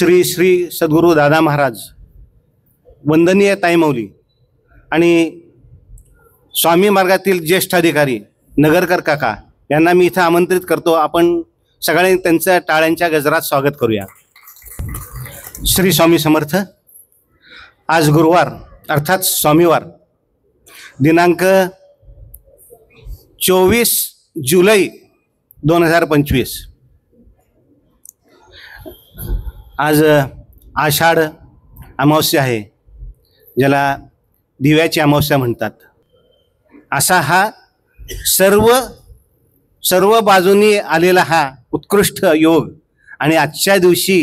श्री श्री सद्गुरू दादा महाराज, वंदनीय ताईमौली आणि स्वामी मार्गातील ज्येष्ठ अधिकारी नगरकर काका यांना मी इथं आमंत्रित करतो. आपण सगळ्यांनी त्यांचं टाळ्यांच्या गजरात स्वागत करूया. श्री स्वामी समर्थ. आज गुरुवार अर्थात स्वामीवार दिनांक 24 जुलै 2025. आज आषाढ अमावस्या आहे, ज्याला दिव्याची अमावस्या म्हणतात. असा हा सर्व बाजूनी आलेला हा उत्कृष्ट योग आणि आजच्या दिवशी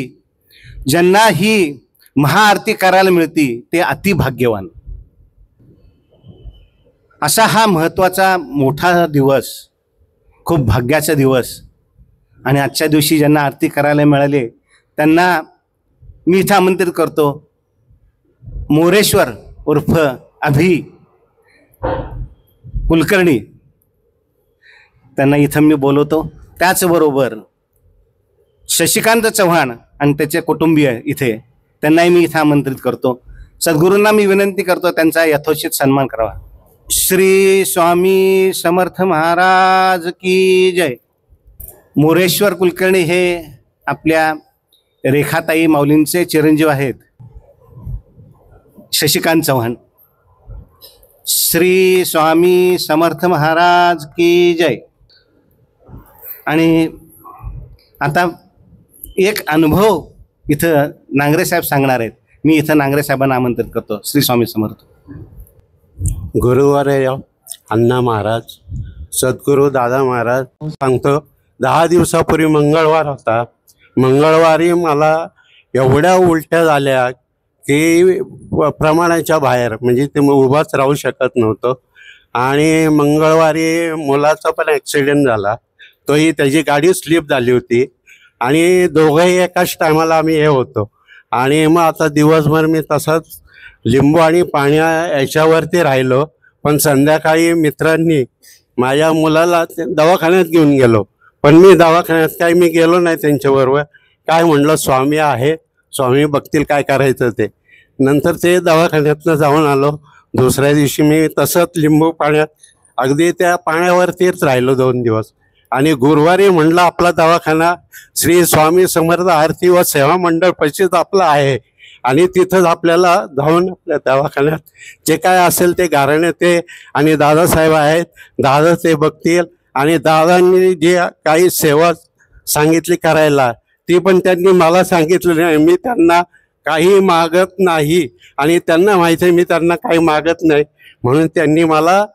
ज्यांना ही महाआरती करायला मिळती ते अतिभाग्यवान. असा हा महत्त्वाचा मोठा दिवस, खूप भाग्याचा दिवस. आणि आजच्या दिवशी ज्यांना आरती करायला मिळाले त्यांना मी इथं आमंत्रित करतो. मोरेश्वर उर्फ अभि कुलकर्णी, त्यांना इथं मी बोलवतो. त्याचबरोबर शशिकांत चव्हाण आणि त्याचे कुटुंबीय इथे, त्यांनाही मी इथं आमंत्रित करतो. सद्गुरूंना मी विनंती करतो त्यांचा यथोचित सन्मान करावा. श्री स्वामी समर्थ महाराज की जय. मोरेश्वर कुलकर्णी हे आपल्या रेखाताई माऊलींचे चिरंजीव आहेत. शशिकांत चव्हाण. श्री स्वामी समर्थ महाराज की जय. आणि आता एक अनुभव इथं नांगरे साहेब सांगणार आहेत. मी इथं नांगरे साहेबांना आमंत्रित करतो. श्री स्वामी समर्थ. गुरुवार अण्णा महाराज, सद्गुरू दादा महाराज सांगतो. 10 दिवसापूर्वी मंगळवार होता. मंगळवारी मला एवढ्या उलट्या झाल्या की प्रमाणाच्या बाहेर, म्हणजे ते उभाच राहू शकत नव्हतं. आणि मंगळवारी मुलाचा पण ॲक्सिडेंट झाला, तोही त्याची गाडी स्लिप झाली होती आणि दोघंही एकाच टायमाला आम्ही हे होतो. आणि मग आता दिवसभर मी तसंच लिंबू आणि पाण्या याच्यावरती राहिलो. पण संध्याकाळी मित्रांनी माझ्या मुलाला दवाखान्यात घेऊन गेलो, पण मी दवाखान्यात काय मी गेलो नाही त्यांच्याबरोबर. काय म्हणलं, स्वामी आहे, स्वामी बघतील काय करायचं ते. नंतर ते दवाखान्यातनं जाऊन आलो. दुसऱ्या दिवशी मी तसंच लिंबू पाण्यात अगदी त्या पाण्यावरतीच राहिलो 2 दिवस. आणि गुरुवारी म्हणलं आपला दवाखाना श्री स्वामी समर्थ आरती व सेवा मंडळ पशीच आपला आहे आणि तिथंच आपल्याला जाऊन आपल्या दवाखान्यात जे काय असेल ते गारणे ते आणि दादासाहेब आहेत, दादा ते बघतील. आणि दादांनी जे काही सेवा सांगितली करायला ती पण त्यांनी मला सांगितलं नाही. मी त्यांना काही मागत नाही आणि त्यांना माहिती आहे मी त्यांना काही मागत नाही. म्हणून त्यांनी मला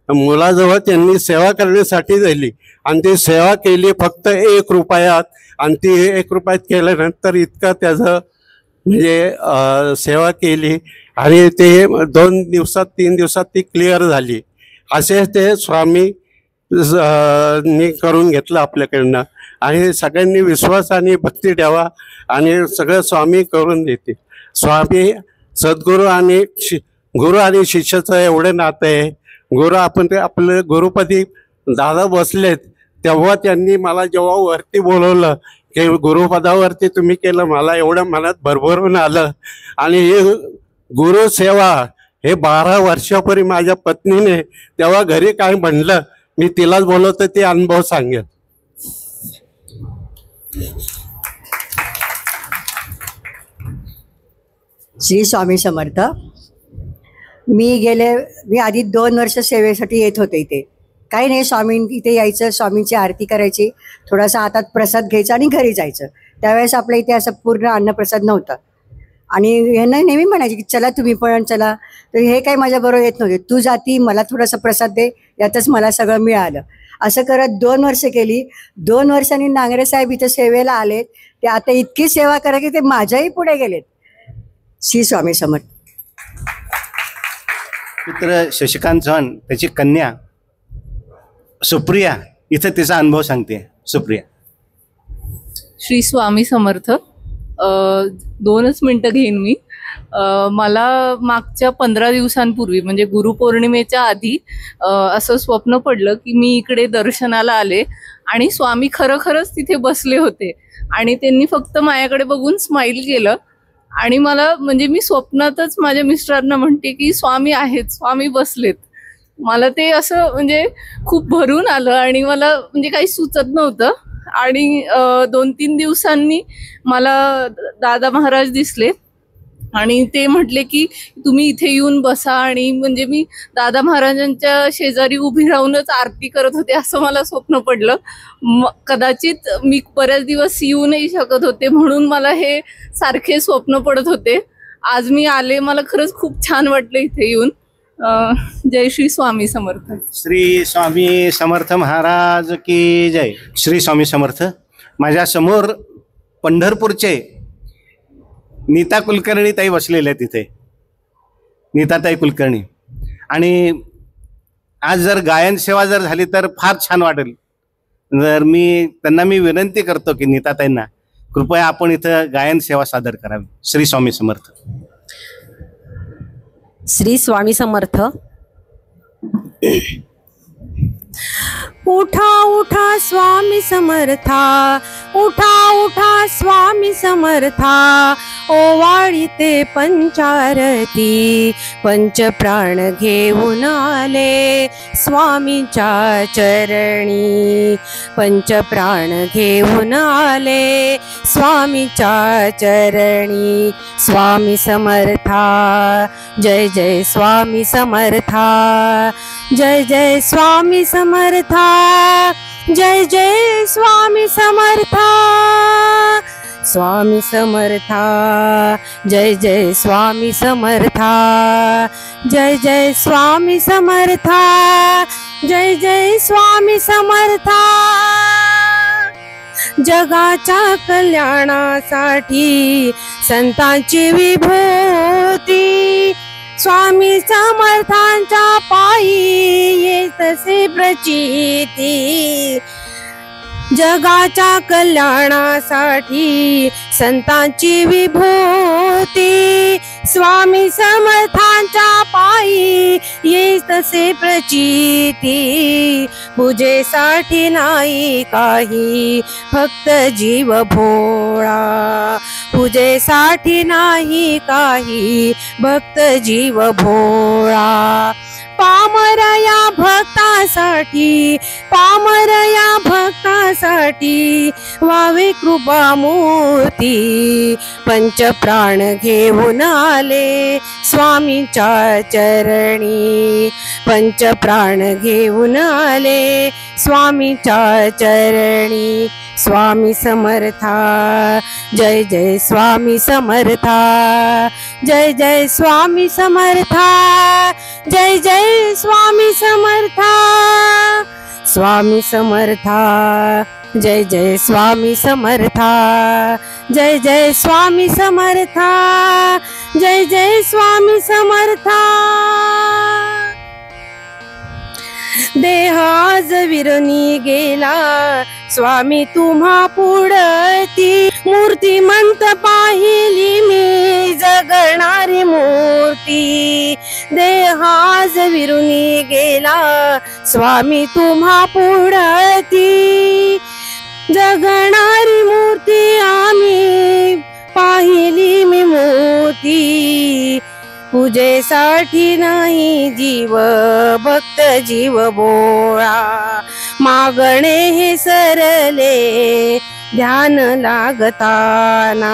मुलाजवळ त्यांनी सेवा करण्यासाठी दिली आणि ती सेवा केली फक्त 1 रुपयात. आणि ती 1 रुपयात केल्यानंतर इतकं त्याचं म्हणजे सेवा केली आणि ते 2 दिवसात 3 दिवसात ती क्लिअर झाली. असे ते स्वामी नी करून घेतलं आपल्याकडनं. आणि सगळ्यांनी विश्वास आणि भक्ती ठेवा आणि सगळं स्वामी करून देते. स्वामी सद्गुरू आणि गुरु आणि शिष्याचं एवढं नातं आहे. गुरु आपण ते आपलं गुरुपदी दादा बसलेत तेव्हा त्यांनी मला जेव्हा वरती बोलवलं की गुरुपदावरती तुम्ही केलं, मला एवढं मनात भरभरून आलं. आणि हे गुरुसेवा हे 12 वर्षापूर्वी माझ्या पत्नीने तेव्हा घरी काय म्हणलं मी तिलाच बोलवतो ते अनुभव सांगेल. श्री स्वामी समर्थ. मी आधी 2 वर्ष सेवेसाठी येत होते इथे. काही नाही, स्वामी इथे यायचं, स्वामींची आरती करायची, थोडासा हातात प्रसाद घ्यायचा आणि घरी जायचं. त्यावेळेस आपल्या इथे असं पूर्ण अन्नप्रसाद नव्हता. आणि हे नेहमी म्हणायचे की चला तुम्ही पण चला. तर हे काही माझ्याबरोबर येत नव्हते. तू जाती, मला थोडासा प्रसाद दे, यातच मला सगळं मिळालं. असं करत 2 वर्ष केली. 2 वर्षांनी नांगरे साहेब इथे सेवेला आलेत. ते आता इतकी सेवा करा की ते माझ्याही पुढे गेलेत. श्री स्वामी समर्थ. मित्र शशिकांत चव्हाण, त्याची कन्या सुप्रिया इथं तिचा अनुभव सांगते. सुप्रिया. श्री स्वामी समर्थ. 2च मिनटं घेईन मी. मला मागच्या 15 दिवसांपूर्वी म्हणजे गुरुपौर्णिमेच्या आधी असं स्वप्न पडलं की मी इकडे दर्शनाला आले आणि स्वामी खरंच तिथे बसले होते आणि त्यांनी फक्त माझ्याकडे बघून स्माईल केलं आणि मला म्हणजे मी स्वप्नातच माझ्या मिस्टरांना म्हणते की स्वामी आहेत, स्वामी बसलेत. मला ते असं म्हणजे खूप भरून आलं आणि मला म्हणजे काही सुचत नव्हतं. आणि 2-3 दिवसांनी मला दादा महाराज दिसले आणि ते म्हटले की तुम्ही इथे येऊन बसा. आणि म्हणजे मी दादा महाराजांच्या शेजारी उभी राहूनच आरती करत होते असं मला स्वप्न पडलं. कदाचित मी बऱ्याच दिवस येऊ नाही शकत होते म्हणून मला हे सारखे स्वप्न पडत होते. आज मी आले, मला खरंच खूप छान वाटलं इथे येऊन. जय श्री स्वामी समर्थ. श्री स्वामी समर्थ महाराज की जय. श्री स्वामी समर्थ. माझ्या समोर पंढरपूरचे नीता कुलकर्णी ताई बसलेले आहेत तिथे, नीताताई कुलकर्णी. आणि आज जर गायन सेवा जर झाली तर फार छान वाटेल. जर त्यांना मी विनंती करतो की नीताताईंना कृपया आपण इथं गायन सेवा सादर करावी. श्री स्वामी समर्थ. श्री स्वामी समर्थ. उठा उठा स्वामी समर्था, उठा उठा स्वामी समर्था, ओवाळीते पंचारती, पंचप्राण घेऊन आले स्वामींच्या चरणी, पंचप्राण घेऊन आले स्वामींच्या चरणी. स्वामी समर्था, जय जय स्वामी समर्था, जय जय स्वामी समर्था, जय जय स्वामी समर्था. स्वामी समर्था, जय जय स्वामी समर्था, जय जय स्वामी समर्था, जय जय स्वामी समर्था. जगाच्या कल्याणासाठी संतांची विभूती, स्वामी समर्थांच्या पायी येतसे प्रचिती. जगाच्या कल्याणासाठी संतांची विभूती, स्वामी समर्थांच्या पायी येतसे प्रचिती. पूजेसाठी नाही काही फक्त जीव भोळा, पूजेसाठी नाही काही भक्त जीव भोळा. पामर या भक्तासाठी, पामर या भक्तासाठी व्हावे कृपा मूर्ती. पंचप्राण घेऊन आले स्वामींच्या चरणी, पंचप्राण घेऊन आले स्वामींच्या चरणी. स्वामी समर्था, जय जय स्वामी समर्था, जय जय स्वामी समर्था, जय जय स्वामी समर्था. स्वामी समर्था, जय जय स्वामी समर्था, जय जय स्वामी समर्था, जय जय स्वामी समर्था. देह आज विरुनी गेला स्वामी तुम्हा पुढती, मूर्तिमंत पाहिली मी जगणारी मूर्ती. देह आज विरुनी गेला स्वामी तुम्हा पुढती, जगणारी मूर्ती आम्ही पाहिली मी मूर्ती. पूजेसाठी नाही जीव भक्त जीव भोळा, मागणे हे सरले ध्यान लागताना.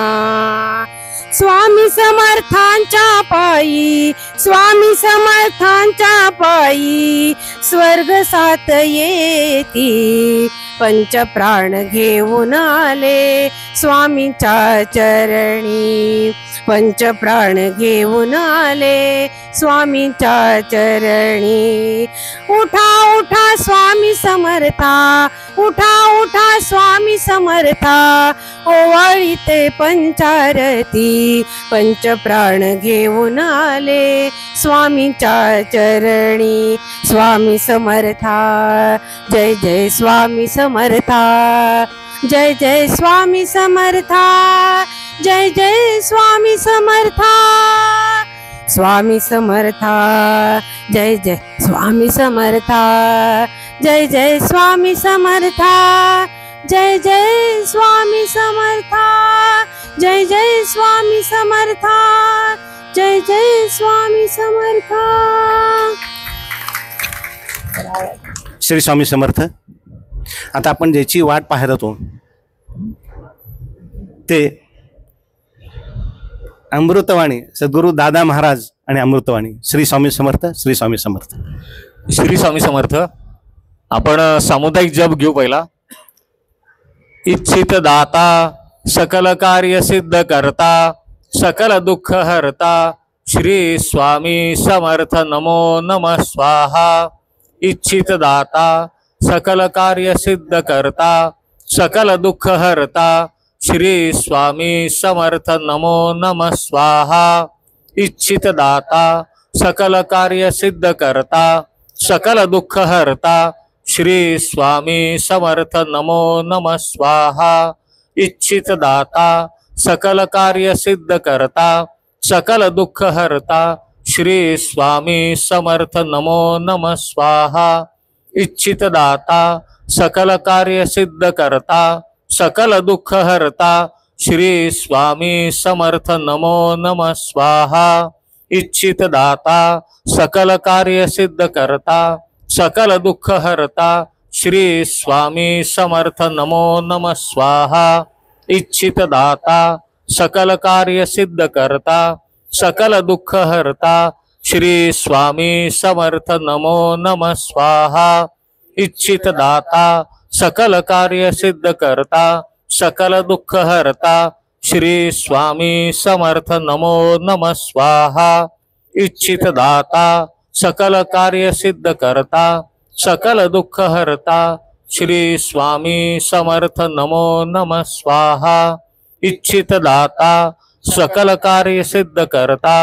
स्वामी समर्थांच्या पायी, स्वामी समर्थांच्या पायी स्वर्ग सात येती. पंचप्राण घेऊन आले स्वामींच्या चरणी, पंचप्राण घेऊन आले स्वामींच्या चरणी. उठा उठा स्वामी समर्था, उठा उठा स्वामी समर्था, ओवाळीते पंचारती. पंचप्राण घेऊन आले स्वामींच्या चरणी. स्वामी समर्था, जय जय स्वामी समर्था, जय जय स्वामी समर्था, जय जय स्वामी समर्था. स्वामी समर्था, जय जय स्वामी समर्था, जय जय स्वामी समर्था, जय जय स्वामी समर्था, जय जय स्वामी समर्था, जय जय स्वामी समर्था. श्री स्वामी समर्थ. आता आपण ज्याची वाट पाहत होतो ते अमृतवाणी सद्गुरू दादा महाराज आणि अमृतवाणी. श्री स्वामी समर्थ. श्री स्वामी समर्थ. श्री स्वामी समर्थ. आपण सामुदायिक जप घेऊ पहिला. इच्छित दाता सकल कार्य सिद्ध करता, सकल दुःख हरता, श्री स्वामी समर्थ नमो नमः स्वाहा. इच्छित दाता सकल कार्य सिद्ध करता, सकल दुःख हरता, श्री स्वामी समर्थ नमो नमः स्वाहा. इच्छित दाता सकल कार्य सिद्ध करता, सकल दुःख हरता, श्री स्वामी समर्थ नमो नमः स्वाहा. इच्छित दाता सकल कार्य सिद्ध करता, सकल दुःख हरता, श्री स्वामी समर्थ नमो नमः स्वाहा. इच्छित दाता सकल कार्य सिद्ध करता, सकल दुःख हरता, श्री स्वामी समर्थ नमो नमः स्वाहा. इच्छित दाता सकल कार्य सिद्ध करता, सकल दुःख हरता, श्री स्वामी समर्थ नमो नमः स्वाहा. इच्छित दाता सकल कार्य सिद्ध करता, सकल दुःख हरता, श्री स्वामी समर्थ नमो नमः स्वाहा. इच्छित दाता सकल कार्य सिद्ध करता, सकल दुःख हरता, श्री स्वामी समर्थ नमो नमः स्वाहा. इच्छित दाता सकल कार्य सिद्ध करता, सकल दुःख हरता, श्री स्वामी समर्थ नमो नमः स्वाहा. इच्छित दाता सकल कार्य सिद्ध करता,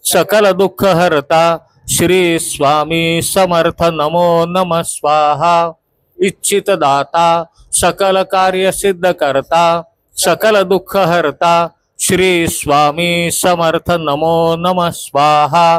सकल दुःख हरता, श्री स्वामी समर्थ नमो नमः स्वाहा. इच्छित दाता सकल कार्य सिद्ध करता, सकल दुःख हरता, श्री स्वामी समर्थ नमो नमः स्वाहा.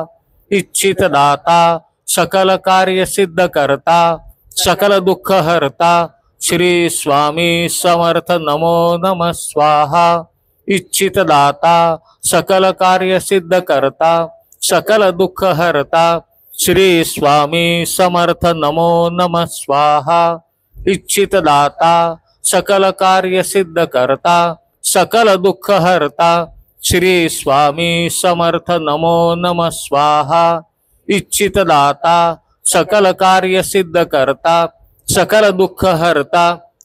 इच्छित दाता सकल कार्य सिद्ध करता, सकल दुःख हरता, श्री स्वामी समर्थ नमो नमः स्वाहा. इच्छित दाता सकल कार्य सिद्ध करता, सकल दुःख हरता, श्री स्वामी समर्थ नमो नमः स्वाहा. इच्छित दाता सकल कार्य सिद्ध करता, सकल दुःख हरता, श्री स्वामी समर्थ नमो नमः स्वाहा. इच्छित दाता सकल कार्य सिद्ध करता, सकल दुःख हरता,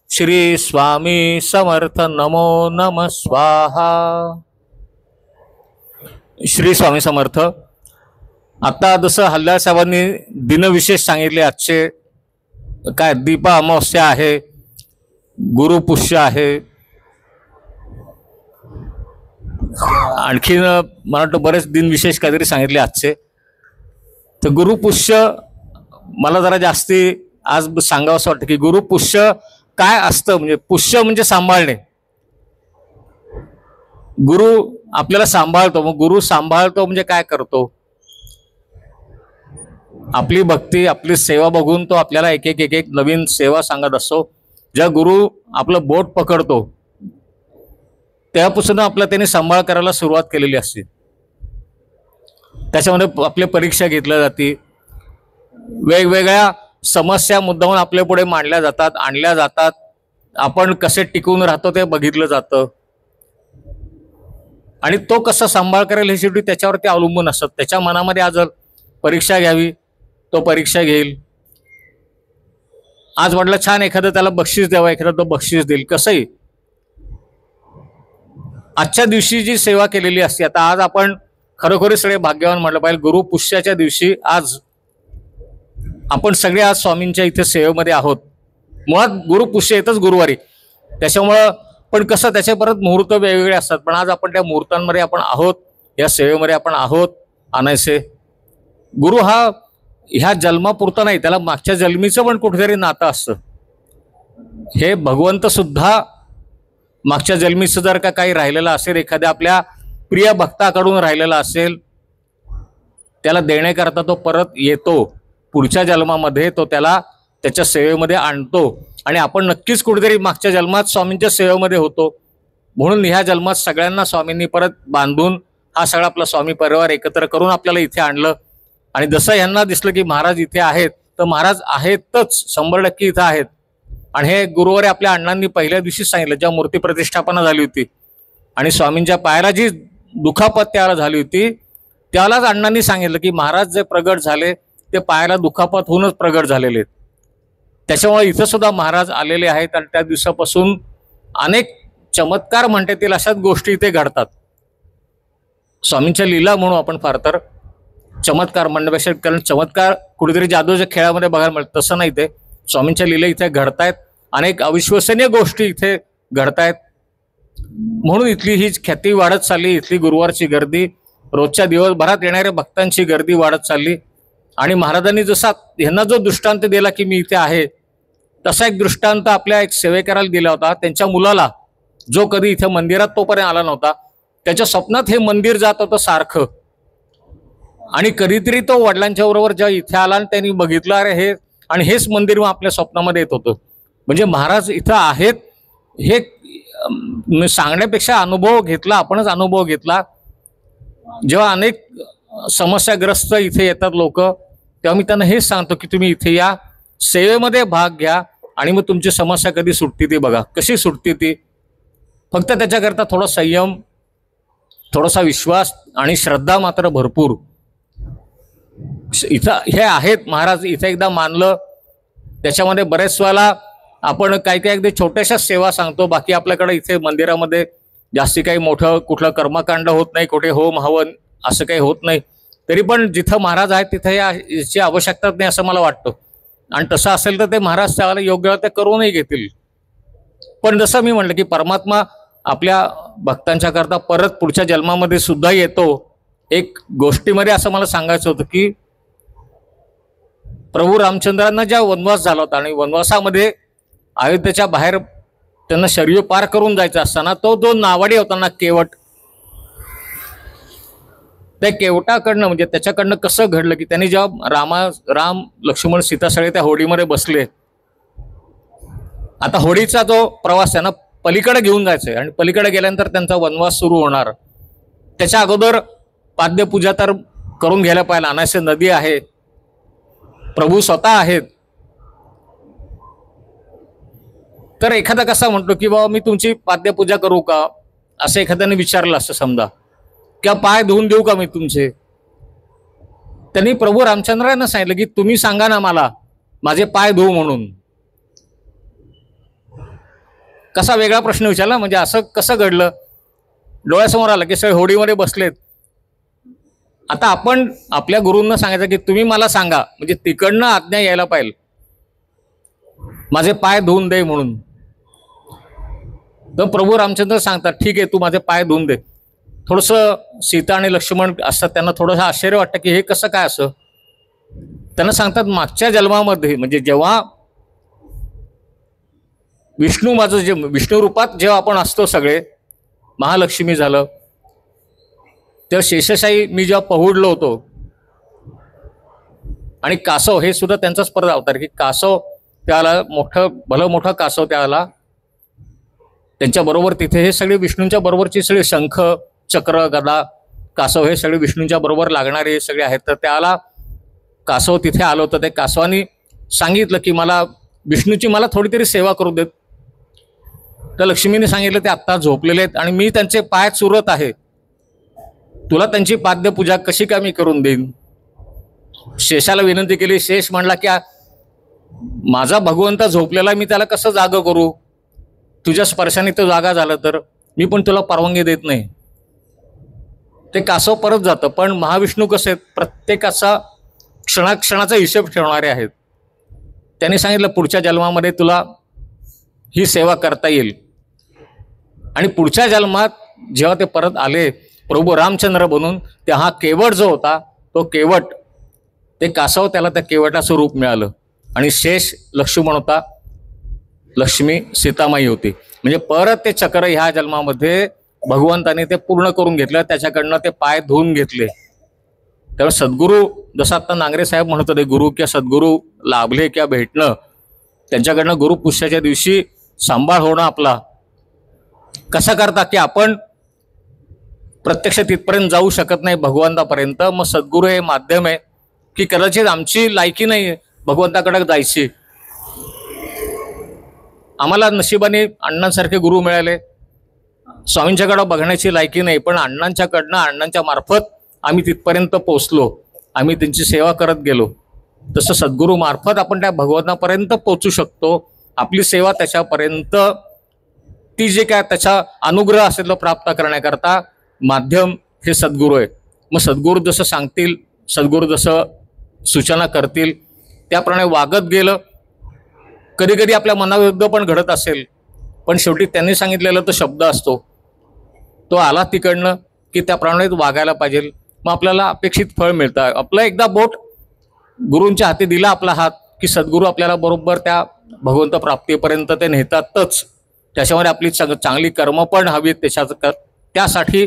श्री स्वामी समर्थ नमो नमः स्वाहा. श्री स्वामी समर्थ. आता जसं हल्ला साहेबांनी दिनविशेष सांगितले. आजचे काय दीपा अमावस्या आहे, गुरुपुष्य आहे, आणखीन मला वाटतं बरेच दिनविशेष काहीतरी सांगितले आजचे. तर गुरुपुष्य मला जरा जास्ती आज सांगावं असं वाटतं की गुरुपुष्य काय असतं. म्हणजे पुष्य म्हणजे सांभाळणे. गुरु आपल्याला सांभाळतो. मग गुरु सांभाळतो म्हणजे काय करतो. आपली भक्ती आपली सेवा बघून तो आपल्याला एक एक एक एक नवीन सेवा सांगत असतो. ज्या गुरु आपलं बोट पकडतो तेव्हापासून आपला त्याने सांभाळ करायला सुरुवात केलेली असते. त्याच्यामध्ये आपल्या परीक्षा घेतल्या जाते. वेगवेगळ्या समस्या मुद्दामून आपल्या पुढे मांडल्या जातात, आणल्या जातात. आपण कसे टिकून राहतो ते बघितलं जातं. आणि तो कसा सांभाळ करेल हे शेवटी त्याच्यावरती अवलंबून असतात. त्याच्या मनामध्ये आज परीक्षा घ्यावी, तो परीक्षा घेईल. आज म्हटलं छान एखादं त्याला बक्षीस द्यावं, एखादं तो बक्षीस देईल. कसंही आजच्या दिवशी जी सेवा केलेली असते. आता आज आपण खरोखरच सगळे भाग्यवान म्हटलं पाहिजे. गुरुपुष्याच्या दिवशी आज आपण सगळे आज स्वामींच्या इथे सेवेमध्ये आहोत. मुळात गुरुपुष्य येतच गुरुवारी. त्याच्यामुळं पण कसं त्याचे परत मुहूर्त वेगवेगळे असतात. पण आज आपण त्या मुहूर्तांमध्ये आपण आहोत, या सेवेमध्ये आपण आहोत आणायचे. गुरु हा ह्या जन्मापुरता नाही, त्याला मागच्या जन्मीचं पण कुठेतरी नातं असतं. हे भगवंत सुद्धा मागच्या जन्मीचं जर का काही राहिलेलं असेल, एखाद्या आपल्या प्रिय भक्ताकडून राहिलेला असेल, त्याला देण्याकरता तो परत येतो. पुढच्या जन्मामध्ये तो त्याला त्याच्या सेवेमध्ये आणतो आणि आपण नक्कीच कुठेतरी मागच्या जन्मात स्वामींच्या सेवेमध्ये होतो, म्हणून ह्या जन्मात सगळ्यांना स्वामींनी परत बांधून हा सगळा आपला स्वामी परिवार एकत्र करून आपल्याला इथे आणलं. आणि जसं यांना दिसलं की महाराज इथे आहेत, तर महाराज आहेतच, 100% इथं आहेत. आणि हे गुरुवारी आपल्या अण्णांनी पहिल्या दिवशी सांगितलं, जेव्हा मूर्ती प्रतिष्ठापना झाली होती आणि स्वामींच्या पायाला जी दुखापत त्याला झाली होती, त्यालाच अण्णांनी सांगितलं की महाराज जे प्रगट झाले ते पायाला दुखापत होऊनच प्रगट झालेले आहेत. त्याच्यामुळे इथं सुद्धा महाराज आलेले आहेत आणि त्या दिवसापासून अनेक चमत्कार म्हणता येतील अशाच गोष्टी इथे घडतात. स्वामींच्या लीला म्हणू आपण फार तर, चमत्कार म्हणण्यापेक्षा, कारण चमत्कार कुठेतरी जादूच्या खेळामध्ये बघायला मिळतं, तसं नाही. ते स्वामींच्या लीला इथे घडतायत, अनेक अविश्वसनीय गोष्टी इथे घडतायत. म्हणून इथली ही ख्याती वाढत चालली, इथली गुरुवारची गर्दी, रोजच्या दिवसभरात येणाऱ्या भक्तांची गर्दी वाढत चालली. आणि महाराजांनी जसा ह्यांना जो दृष्टांत दिला की मी इथे आहे, तसा एक दृष्टांत आपल्या एक सेवेकराला दिला होता. त्यांच्या मुलाला, जो कधी इथे मंदिरात तोपर्यंत आला नव्हता, त्याच्या स्वप्नात हे मंदिर जात होतं सारखं. आणि कधीतरी तो वडिलांच्या बरोबर जेव्हा इथे आला आणि त्यांनी बघितलं, अरे हे, आणि हेच मंदिर आपल्या स्वप्नामध्ये येत होतं. म्हणजे महाराज इथं आहेत हे सांगण्यापेक्षा अनुभव घेतला, आपणच अनुभव घेतला. जेव्हा अनेक समस्याग्रस्त इथे येतात लोक, तेव्हा मी त्यांना हेच सांगतो की तुम्ही इथे या, सेवेमध्ये भाग घ्या आणि मग तुमची समस्या कधी सुटते ती बघा. कशी सुटते ती, फक्त त्याच्याकरता थोडा संयम, थोडासा विश्वास आणि श्रद्धा मात्र भरपूर. इथं हे आहेत महाराज, इथं एकदा मानलं, त्याच्यामध्ये बरेच वेळेला आपण काही काही अगदी छोट्याशा सेवा सांगतो. बाकी आपल्याकडे इथे मंदिरामध्ये जास्ती काही मोठं कुठलं कर्मकांड होत नाही, कुठे होम हवन असं काही होत नाही. तरी पण जिथं महाराज आहेत तिथं याची आवश्यकताच नाही असं मला वाटतं. आणि तसं असेल तर ते महाराज त्याला योग्य ते करूनही घेतील. पण जसं मी म्हटलं की परमात्मा आपल्या भक्तांच्या करता परत पुढच्या जन्मामध्ये सुद्धा येतो. एक गोष्टीमध्ये असं मला सांगायचं होतं की प्रभू रामचंद्रांना ज्या वनवास झाला होता आणि वनवासामध्ये अयोध्येच्या बाहेर त्यांना शर्यू पार करून जायचा असताना तो जो नावाडी होता ना केवट, त्या केवटाकडनं म्हणजे त्याच्याकडनं कसं घडलं की त्यांनी जेव्हा राम लक्ष्मण सीता सगळे त्या होडीमध्ये बसले, आता होडीचा जो प्रवास त्यांना पलीकडे घेऊन जायचंय आणि पलीकडे गेल्यानंतर त्यांचा वनवास सुरू होणार. त्याच्या अगोदर पाद्यपूजा तर करून घ्यायला पाहिजे. अनायसे नदी आहे, प्रभू स्वतः आहेत. तर एखादा कसा म्हणतो की बाबा मी तुमची पाद्यपूजा करू का, असं एखाद्याने विचारलं असं समजा, किंवा पाय धुवून देऊ का मी तुमचे. त्यांनी प्रभू रामचंद्रांना सांगितलं की तुम्ही सांगा ना मला, माझे पाय धुवू म्हणून. कसा वेगळा प्रश्न विचारला, म्हणजे असं कसं घडलं. डोळ्यासमोर आलं की सगळे होडीमध्ये बसलेत. आता आपण आपल्या गुरूंना सांगायचं की तुम्ही मला सांगा, म्हणजे तिकडनं आज्ञा यायला पाहिजे माझे पाय धुवून दे म्हणून. तर प्रभू रामचंद्र सांगतात ठीक आहे तू माझे पाय धुवून दे. थोडंसं सीता आणि लक्ष्मण असतात, त्यांना थोडंसं आश्चर्य वाटतं की हे कसं काय असं. त्यांना सांगतात मागच्या जन्मामध्ये, म्हणजे जेव्हा विष्णू माझं जे विष्णू रूपात जेव्हा आपण असतो सगळे, महालक्ष्मी झालं, तेव्हा शेषशाही मी जेव्हा पहुडलो होतो, आणि कासव हे सुद्धा त्यांचाच परत अवतार की कासव त्याला भलं मोठं कासव त्याला त्यांच्याबरोबर तिथे हे सगळे विष्णूंच्या बरोबरचे सगळे शंख चक्र गदा कासव हे सगळे विष्णूंच्या बरोबर लागणारे हे सगळे आहेत. तर त्याला कासव तिथे आलं होतं. ते कासवानी सांगितलं की मला विष्णूची मला थोडी तरी सेवा करू देत. तर लक्ष्मीने सांगितलं ते आत्ता झोपलेले आहेत आणि मी त्यांचे पाय चुरत आहे, तुला त्यांची पाद्यपूजा कशी काय मी करून देईन. शेषाला विनंती केली. शेष म्हणला की माझा भगवंत झोपलेला, मी त्याला कसं जागं करू, तुझ्या स्पर्शाने तो जागा झाला तर मी पण तुला परवानगी देत नाही. ते कासव परत जातं. पण महाविष्णू कसे प्रत्येकाचा क्षणाक्षणाचा हिशोब ठेवणारे आहेत. त्यांनी सांगितलं पुढच्या जन्मामध्ये तुला ही सेवा करता येईल. आणि पुढच्या जन्मात जेव्हा ते परत आले प्रभू रामचंद्र बनून, तेव्हा हा केवट जो होता तो केवट, ते कासव त्याला त्या केवटाचं रूप मिळालं. आणि शेष लक्ष्मण होता, लक्ष्मी सीतामाई होती. म्हणजे परत ते चक्र ह्या जन्मामध्ये भगवंताने ते पूर्ण करून घेतलं, त्याच्याकडनं ते पाय धुवून घेतले. त्यामुळे सद्गुरू, जसं आता नांगरे साहेब म्हणत होते, गुरु किंवा सद्गुरू लाभले किंवा भेटणं त्यांच्याकडनं गुरुपुष्याच्या दिवशी सांभाळ होणं आपला कसा करता की आपण प्रत्यक्ष तिथपर्यंत जाऊ शकत नाही भगवंतापर्यंत, मग सद्गुरू हे माध्यम आहे की कदाचित आमची लायकी नाही भगवंताकडे जायची. आम्हाला नशिबाने अण्णांसारखे गुरु मिळाले, स्वामींच्याकडे बघण्याची लायकी नाही, पण अण्णांच्याकडनं अण्णांच्या मार्फत आम्ही तिथपर्यंत पोचलो, आम्ही त्यांची सेवा करत गेलो. तसं सद्गुरू मार्फत आपण त्या भगवंतापर्यंत पोचू शकतो. आपली सेवा त्याच्यापर्यंत ती जे काय त्याचा अनुग्रह असेल तो प्राप्त करण्याकरता माध्यम हे सद्गुरू आहे. मग सद्गुरू जसं सांगतील, सद्गुरू जसं सूचना करतील त्याप्रमाणे वागत गेलं. कधी कधी आपल्या मनाविरुद्ध पण घडत असेल, पण शेवटी त्यांनी सांगितलेला तो शब्द असतो, तो आला तिकडनं की त्याप्रमाणे वागायला पाहिजे. मग आपल्याला अपेक्षित फळ मिळतं. आपलं एकदा बोट गुरूंच्या हाती दिला आपला हात की सद्गुरू आपल्याला बरोबर त्या भगवंत प्राप्तीपर्यंत ते नेतातच. त्याच्यामध्ये आपली चांगली कर्म पण हवीत. त्यासाठी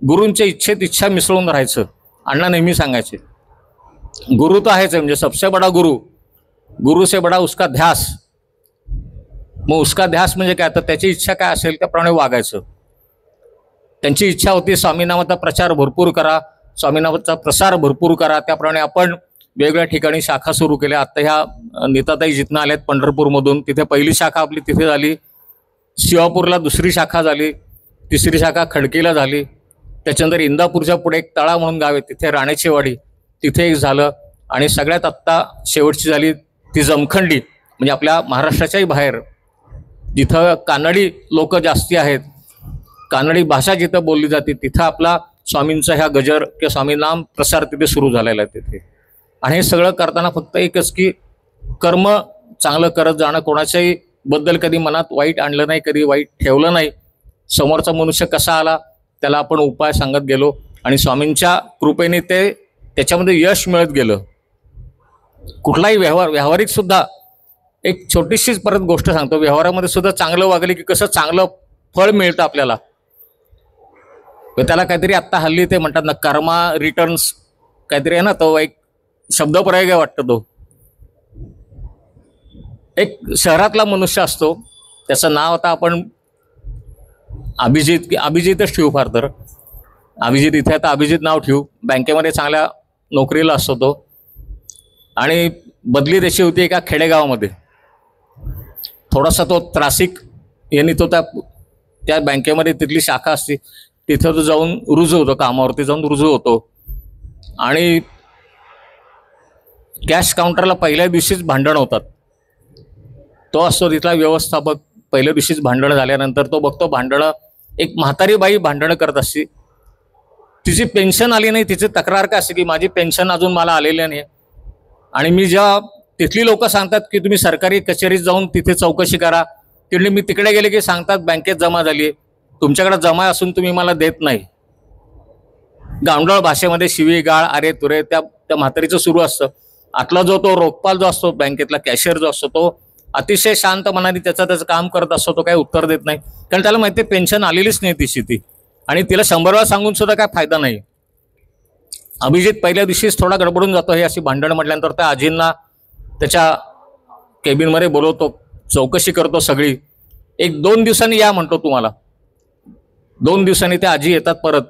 गुरूंच्या इच्छेत इच्छा मिसळून राहायचं. अण्णा नेहमी सांगायचे गुरु तो आहेच, म्हणजे सबसे बडा गुरु से बडा उसका ध्यास. मग उसका ध्यास म्हणजे काय, तर त्याची इच्छा काय असेल त्याप्रमाणे वागायचं. त्यांची इच्छा होती स्वामीनामाचा प्रचार भरपूर करा, स्वामीनामाचा प्रसार भरपूर करा. त्याप्रमाणे आपण वेगवेगळ्या ठिकाणी शाखा सुरू केल्या. आता ह्या नीताताई जिथनं आल्यात पंढरपूरमधून, तिथे पहिली शाखा आपली तिथे झाली. शिवापूरला दुसरी शाखा झाली, तिसरी शाखा खडकीला झाली. त्याच्यानंतर इंदापूरच्या पुढे एक तळा म्हणून गाव आहे, तिथे राणेची वाडी, तिथे एक झालं. आणि सगळ्यात आत्ता शेवटची झाली ती जमखंडी, म्हणजे आपल्या महाराष्ट्राच्याही बाहेर जिथं कानडी लोक जास्ती आहेत, कानडी भाषा जिथं बोलली जाते, तिथं आपला स्वामींचा ह्या गजर किंवा स्वामी नाम प्रसार तिथे सुरू झालेला आहे तिथे. आणि हे सगळं करताना फक्त एकच की कर्म चांगलं करत जाणं, कोणाच्याही बद्दल कधी मनात वाईट आणलं नाही, कधी वाईट ठेवलं नाही. समोरचा मनुष्य कसा आला त्याला आपण उपाय सांगत गेलो आणि स्वामींच्या कृपेने ते त्याच्यामध्ये यश मिळत गेलं. कुठलाही व्यावहारिक सुद्धा एक छोटीशीच परत गोष्ट सांगतो, व्यवहारामध्ये सुद्धा चांगलं वागले की कसं चांगलं फळ मिळतं आपल्याला. त्याला काहीतरी आत्ता हल्ली ते म्हणतात ना कर्मा रिटर्न्स काहीतरी आहे ना, तो एक शब्दप्रयोग आहे वाटतं. तो एक शहरातला मनुष्य असतो, त्याचं नाव आता आपण अभिजितच ठेवू, फार तर अभिजित इथे आता अभिजित नाव ठेवू. बँकेमध्ये चांगल्या नोकरीला असतो तो, आणि बदली त्याची होती एका खेडेगावामध्ये. थोडासा तो त्रासिक यांनी तो त्या बँकेमध्ये तिथली शाखा असते तिथं तो जाऊन रुजू होतो, कामावरती जाऊन रुजू होतो. आणि कॅश काउंटरला पहिल्या दिवशीच भांडण होतात. तो असतो तिथला व्यवस्थापक. पहिल्या दिवशीच भांडणं झाल्यानंतर तो बघतो भांडणं, एक म्हातारी बाई भांडणं करत असते. तिची पेन्शन आली नाही. तिची तक्रार काय असते की माझी पेन्शन अजून मला आलेली नाही. आणि मी जेव्हा तिथली लोक सांगतात की तुम्ही सरकारी कचेरीत जाऊन तिथे चौकशी करा, तिकडे मी तिकडे गेले की सांगतात बँकेत जमा झाली आहे, तुमच्याकडे जमा असून तुम्ही मला देत नाही. गावंढळ भाषेमध्ये शिवीगाळ अरे तुरे त्या म्हातारीचं सुरू असतं. आतला जो तो रोखपाल जो असतो बँकेतला कॅशियर जो असतो तो अतिशय शांत मनाने त्याचं काम करत असतो. तो काही उत्तर देत नाही, कारण त्याला माहिती आहे पेन्शन आलेलीच नाही तिची ती, आणि तिला 100 वेळा सांगून सुद्धा काय फायदा नाही. अभिजित पहिल्या दिवशीच थोडा गडबडून जातो. हे अशी भांडण म्हटल्यानंतर त्या आजींना त्याच्या केबिनमध्ये बोलवतो, चौकशी करतो सगळी. 1-2 दिवसांनी या म्हणतो तुम्हाला. 2 दिवसांनी त्या आजी येतात परत.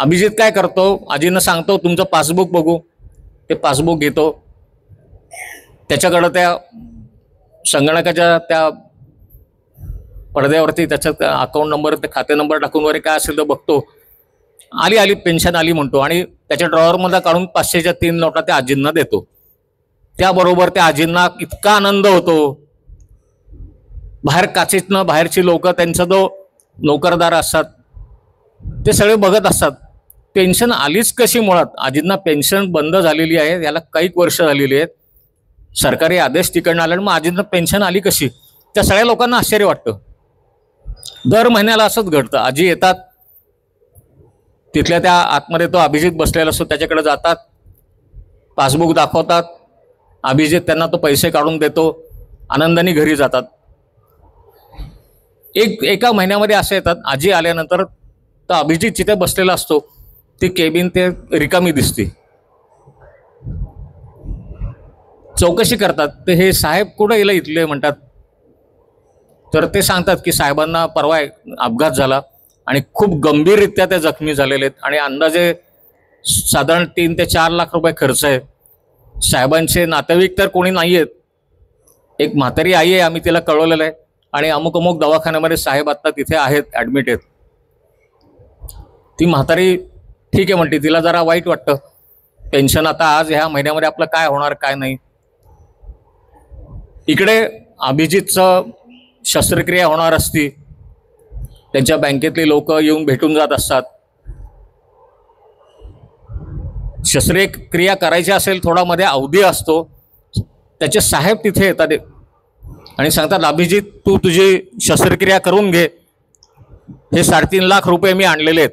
अभिजित काय करतो, आजींना सांगतो तुमचं पासबुक बघू. ते पासबुक घेतो, त्याच्याकडं त्या संगणकाच्या त्या पडद्यावरती त्याचा अकाउंट नंबर, ते खाते नंबर टाकून वगैरे काय असेल तर बघतो. आली पेन्शन आली म्हणतो, आणि त्याच्या ड्रॉवरमध्ये काढून 500च्या 3 नोटा त्या आजींना देतो. त्याबरोबर त्या आजींना इतका आनंद होतो. बाहेर काचेतनं बाहेरची लोक, त्यांचा जो नोकरदार असतात ते सगळे बघत असतात पेन्शन आलीच कशी. मुळात आजींना पेन्शन बंद झालेली आहे, याला काही वर्ष झालेली आहेत, सरकारी आदेश तिकडनं आल्यानं मग आजींना पेन्शन आली कशी. त्या सगळ्या लोकांना आश्चर्य वाटतं. दर महिन्याला असंच घडतं. आजी येतात, तिथल्या त्या आतमध्ये तो अभिजित बसलेला असतो, त्याच्याकडे जातात, पासबुक दाखवतात. अभिजित त्यांना तो पैसे काढून देतो, आनंदाने घरी जातात. एका महिन्यामध्ये असं येतात, आजी आल्यानंतर तर अभिजित जिथे बसलेला असतो ती केबिन ते रिकामी दिसते. चौकशी करतात, तर हे साहेब कुठं गेलं इथले म्हणतात. तर ते सांगतात की साहेबांना परवा अपघात झाला आणि खूप गंभीररित्या ते जखमी झालेले आहेत आणि अंदाजे साधारण 3 ते 4 लाख रुपये खर्च आहे. साहेबांचे नातेवाईक तर कोणी नाही आहेत. एक म्हातारी आई आहे, आम्ही तिला कळवलेलं आहे आणि अमुक अमुक दवाखान्यामध्ये साहेब आत्ता तिथे आहेत, ॲडमिट आहेत. ती म्हातारी ठीक आहे म्हणते, तिला जरा वाईट वाटतं. पेन्शन आता आज ह्या महिन्यामध्ये आपलं काय होणार काय नाही. इकडे अभिजितचं शस्त्रक्रिया होणार असती, त्यांच्या बँकेतली लोक येऊन भेटून जात असतात. शस्त्रक्रिया करायची असेल, थोडा मध्ये अवधी असतो, त्याचे साहेब तिथे येतात आणि सांगतात अभिजित तू तुझी शस्त्रक्रिया करून घे, हे 3.5 लाख रुपये मी आणलेले आहेत,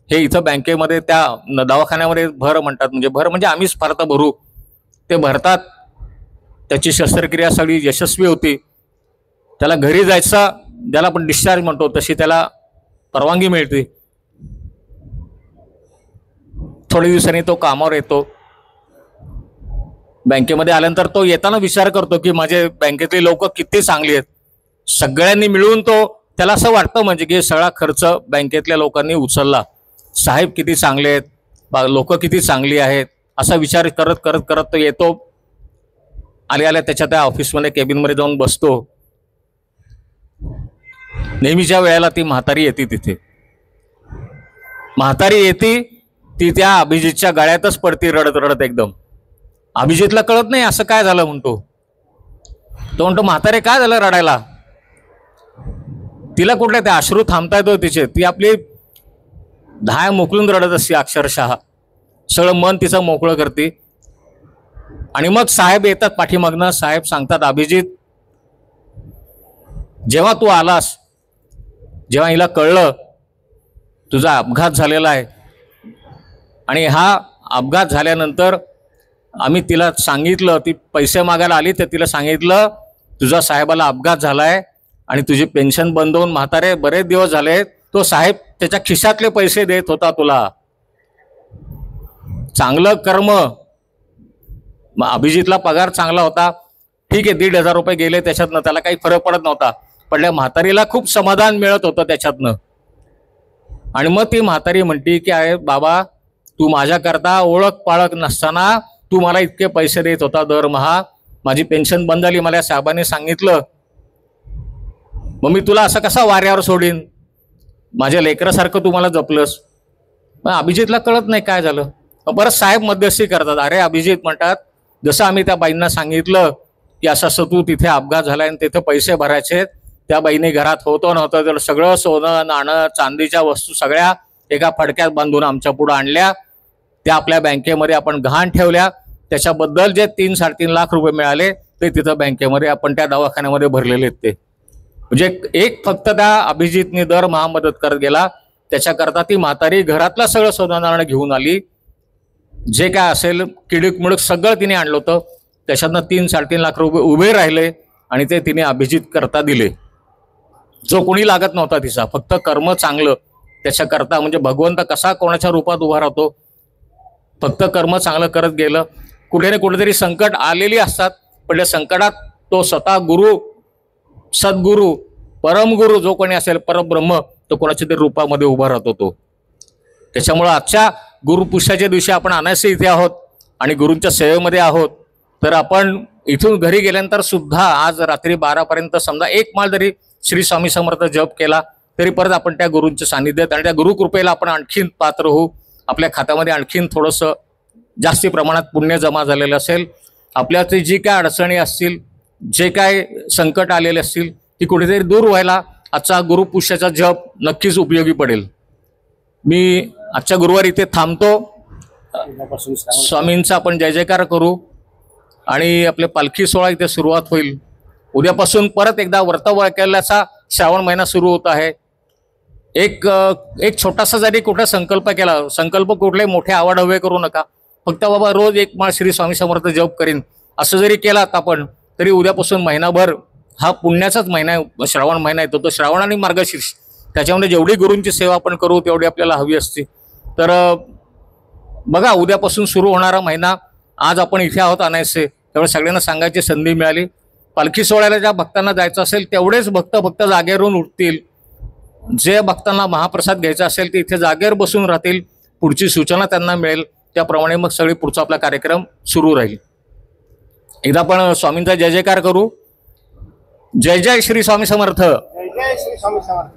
हे इथं बँकेमध्ये त्या दवाखान्यामध्ये भर म्हणतात. म्हणजे भर म्हणजे आम्हीच फार भरू, ते भरतात. त्याची शस्त्रक्रिया सगळी यशस्वी होती. त्याला घरी जायचा, ज्याला आपण डिस्चार्ज म्हणतो तशी त्याला परवानगी मिळते. थोड्या दिवसांनी तो कामावर येतो. बँकेमध्ये आल्यानंतर तो येताना विचार करतो की माझे बँकेतले लोक किती चांगली आहेत. सगळ्यांनी मिळून त्याला असं वाटतं म्हणजे की सगळा खर्च बँकेतल्या लोकांनी उचलला. साहेब किती चांगले आहेत, लोक किती चांगली आहेत, असा विचार करत करत करत तो येतो. आल्या त्याच्या त्या ऑफिसमध्ये केबिनमध्ये जाऊन बसतो. नेहमीच्या वेळेला ती म्हातारी येते तिथे. म्हातारी येते, ती त्या अभिजितच्या गळ्यातच पडती रडत रडत एकदम. अभिजितला कळत नाही असं काय झालं म्हणतो. तो म्हणतो म्हातारे काय झालं रडायला. तिला कुठले ते अश्रू थांबता येतो तिचे. ती आपली धाय मोकळून रडत असते अक्षरशः. सगळं मन तिचं मोकळं करते. आणि मग साहेब येतात पाठीमागनं. साहेब सांगतात अभिजित जेव्हा तू आलास, जेव्हा हिला कळलं तुझा अपघात झालेला आहे आणि हा अपघात झाल्यानंतर आम्ही तिला सांगितलं, ती पैसे मागायला आली तर तिला सांगितलं तुझा साहेबाला अपघात झालाय आणि तुझी पेन्शन बंद होऊन म्हातारे बरेच दिवस झाले. तो साहेब त्याच्या खिशातले पैसे देत होता तुला. चांगलं कर्म. अभिजितला पगार चांगला होता, ठीक आहे 1,500 रुपये गेले त्याच्यातनं, त्याला काही फरक पडत नव्हता. पण त्या म्हातारीला खूप समाधान मिळत होतं त्याच्यातनं. आणि मग ती म्हातारी म्हणती की अरे बाबा तू माझ्याकरता ओळख पाळख नसताना तू मला इतके पैसे देत होता दरमहा, माझी पेन्शन बंद झाली, मला साहेबांनी सांगितलं, मग मी तुला असं कसा वाऱ्यावर सोडीन. माझ्या लेकरासारखं तू मला जपलंस. मग अभिजितला कळत नाही काय झालं. परत साहेब मध्यस्थी करतात. अरे अभिजित म्हणतात जसं आम्ही त्या बाईंना सांगितलं की असं असं तू तिथे अपघात झालाय आणि तिथे पैसे भरायचे, त्या बाईने घरात होतं नव्हतं तर सगळं सोनं नाणं चांदीच्या वस्तू सगळ्या एका फडक्यात बांधून आमच्या पुढे आणल्या, त्या आपल्या बँकेमध्ये आपण गहाण ठेवल्या. त्याच्याबद्दल जे 3-3.5 लाख रुपये मिळाले ते तिथं बँकेमध्ये आपण त्या दवाखान्यामध्ये भरलेले आहेत. ते म्हणजे एक फक्त त्या अभिजितने दरमहा मदत करत गेला. त्याच्याकरता ती म्हातारी घरातलं सगळं सोनं नाणं घेऊन आली. जे काय असेल किडीक मिडूक सगळं तिने आणलं होतं. त्याच्यातनं 3-3.5 लाख रुपये उभे राहिले आणि ते तिने अभिजित करता दिले. जो कोणी लागत नव्हता तिचा, फक्त कर्म चांगलं त्याच्याकरता. म्हणजे भगवंत कसा कोणाच्या रूपात उभा राहतो, फक्त कर्म चांगलं करत गेलं. कुठे ना कुठेतरी संकट आलेली असतात, पण त्या संकटात तो स्वतः गुरु, सद्गुरू, परमगुरू जो कोणी असेल, परब्रह्म, तो कोणाच्या तरी रूपामध्ये उभा राहतो तो. त्याच्यामुळं आजच्या गुरुपुष्याच्या दिवशी आपण अनायासे इथे आहोत आणि गुरूंच्या सेवेमध्ये आहोत. तर आपण इथून घरी गेल्यानंतर सुद्धा आज रात्री 12पर्यंत समजा एक माळ जरी श्री स्वामी समर्थ जप केला तरी परत आपण त्या गुरूंच्या सानिध्यात आणि त्या गुरुकृपेला आपण आणखीन पात्र होऊ. आपल्या खात्यामध्ये आणखीन थोडंसं जास्ती प्रमाणात पुण्य जमा झालेलं असेल. आपल्याची जी काय अडचणी असतील, जे काय संकट आलेले असतील, ती कुठेतरी दूर व्हायला आजचा गुरुपुष्याचा जप नक्कीच उपयोगी पडेल. मी आजच्या गुरुवारी इथे थांबतो. स्वामींचा आपण जय जयकार करू आणि आपले पालखी सोहळा इथे सुरुवात होईल. उद्यापासून परत एकदा व्रतवैकल्याचा श्रावण महिना सुरू होत आहे. एक छोटासा जरी कुठे संकल्प केला, संकल्प कुठले मोठे आवाढव्य करू नका, फक्त बाबा रोज एक माळ श्री स्वामी समर्थ जप करीन असं जरी केलात आपण तरी उद्यापासून महिनाभर हा पुण्याचाच महिना आहे. श्रावण महिना येतो, तो श्रावण आणि मार्गशीर्ष, त्याच्यामध्ये जेवढी गुरूंची सेवा आपण करू तेवढी आपल्याला हवी असते. तर बघा उद्यापासून सुरू होणारा महिना, आज आपण इथे आहोत अनायसे, त्यामुळे सगळ्यांना सांगायची संधी मिळाली. पालखी सोहळ्याला ज्या भक्तांना जायचं असेल तेवढेच भक्त फक्त जागेवरून उठतील. जे भक्तांना महाप्रसाद घ्यायचा असेल ते इथे जागेवर बसून राहतील. पुढची सूचना त्यांना मिळेल त्याप्रमाणे मग सगळी पुढचा आपला कार्यक्रम सुरू राहील. एकदा आपण स्वामींचा जय जयकार करू. जय जय श्री स्वामी समर्थ. जय जय श्री स्वामी समर्थ.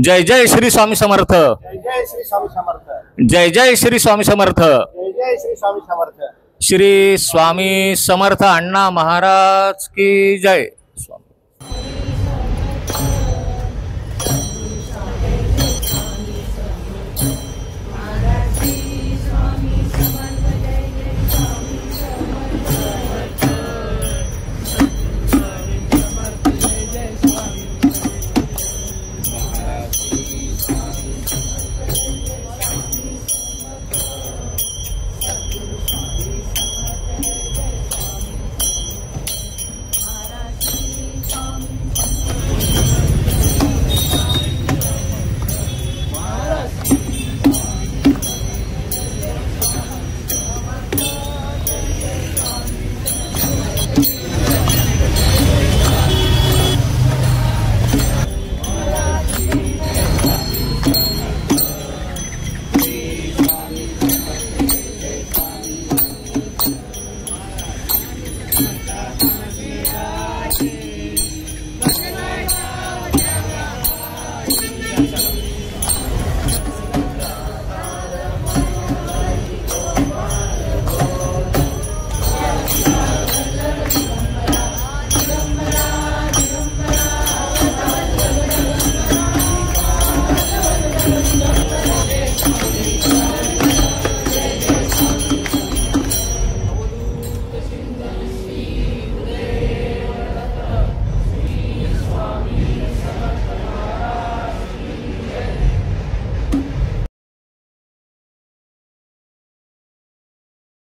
जय जय श्री स्वामी समर्थ. जय जय श्री स्वामी समर्थ. जय जय श्री स्वामी समर्थ. जय जय श्री स्वामी समर्थ. श्री स्वामी समर्थ. अण्णा महाराज की जय. स्वामी